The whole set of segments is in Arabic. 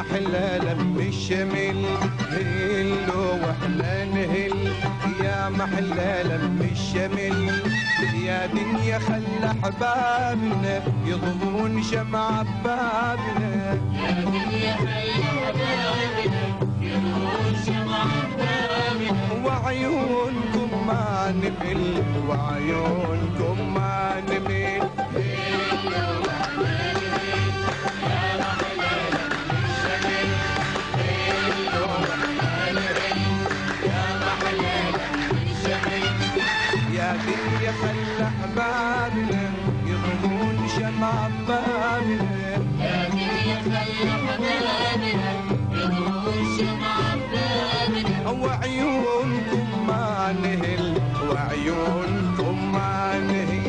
محلى لم الشمل هلو واحنا نهل، يا محلى لم الشمل. يا دنيا خلى احبابنا يضمون شمع بابنا، يا دنيا خلى احبابنا يضمون شمع بابنا. وعيونكم ما نمل وعيونكم ما نمل، يا دنيا خلى احبابنا يضمون شمع بابنا، يا دنيا خلى احبابنا يضمون شمع بابنا. وعيونكم ما نهل وعيونكم ما نهل.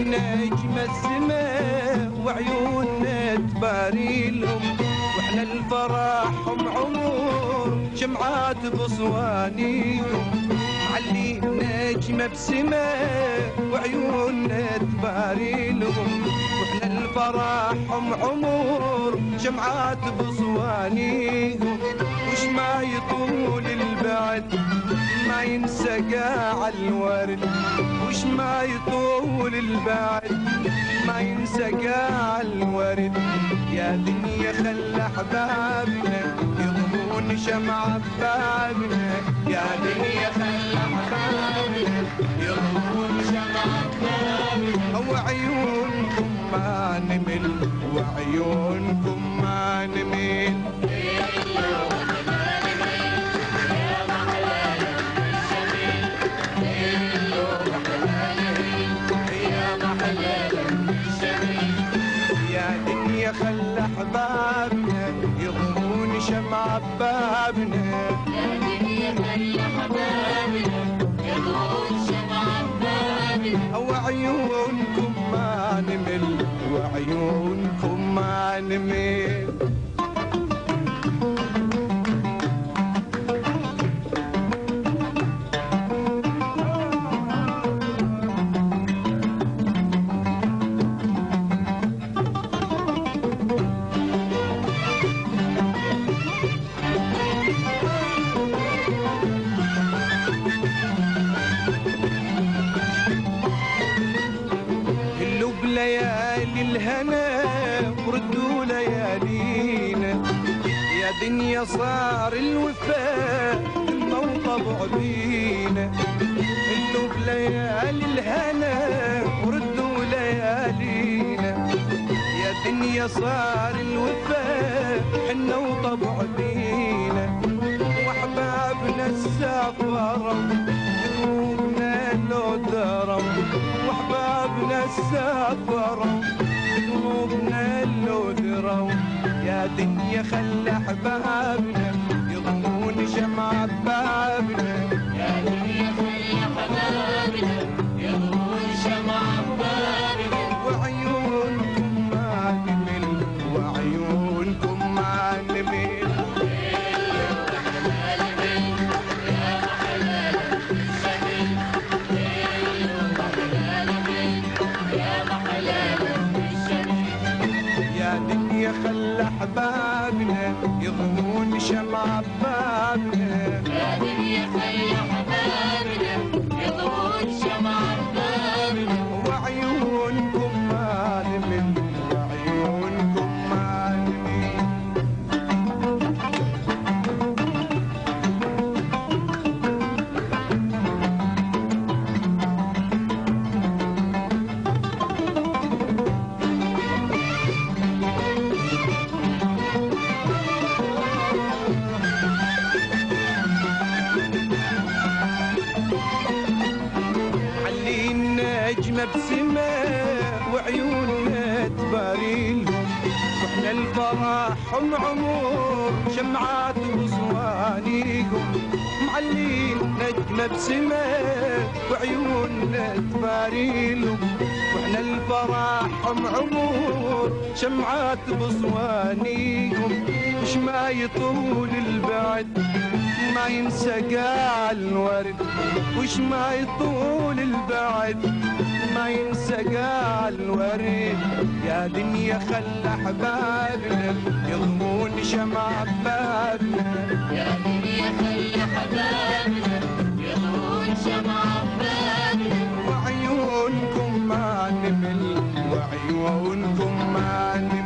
نجم السماء وعيوننا تباريلهم، واحنا الفرحهم عمر شمعات بصوانيهم. علي نجمة بسماء وعيوننا تباريلهم، واحنا الفرحهم عمر شمعات بصوانيهم. وش ما يطول البعد ما ينسى قاع الورد، وش ما يطول البعد ما ينسى قاع الورد. يا دنيا خلى احبابنا يضمون شمع بابنا، يا دنيا خلى احبابنا يضمون شمع بابنا. وعيونكم ما نمل وعيونكم ما نمل، خلى احبابنا يضمون شمع بابنا، يا دنيا خلى احبابنا يضمون شمع بابنا. وعيونكم ما نمل وعيونكم ما نمل. ليالي الهنا وردوا ليالينا، يا دنيا صار الوفاء ثم وطبع بينا. اللو بليالي الهنا وردوا ليالينا، يا دنيا صار الوفاء حنا وطبع بينا. واحبابنا السافروا قلوبنا لو دروا، واحبابنا السافروا قلوبنا لو دروا. يا دنيا خلى احبابنا يضمون شمع بابنا، يا دنيا خلى احبابنا يضمون شمع بابنا. وعيونكم ما نمل وعيونكم ما نمل، يا دنيا خلى احبابنا يضمون شمع بابنا، يا دنيا خلى احبابنا يضمون شمع بابنا. وعيونكم ما نمل وعيونكم ما نمل. فرحهم عمور شمعات وصوانيكم معلين نجمة بسماء وعيوننا تباريلهم واحنا الفرحهم عمور شمعات بصوانيكم مش ما يطول البعد ما ينسى قال الورد وش ما يطول البعد ما ينسى قال الورد يا دنيا خلى احبابنا يضمون شمع بابنا يا دنيا خلي حبابنا يضوون شمع بابنا وعيونكم ما نمل وعيونكم ما نمل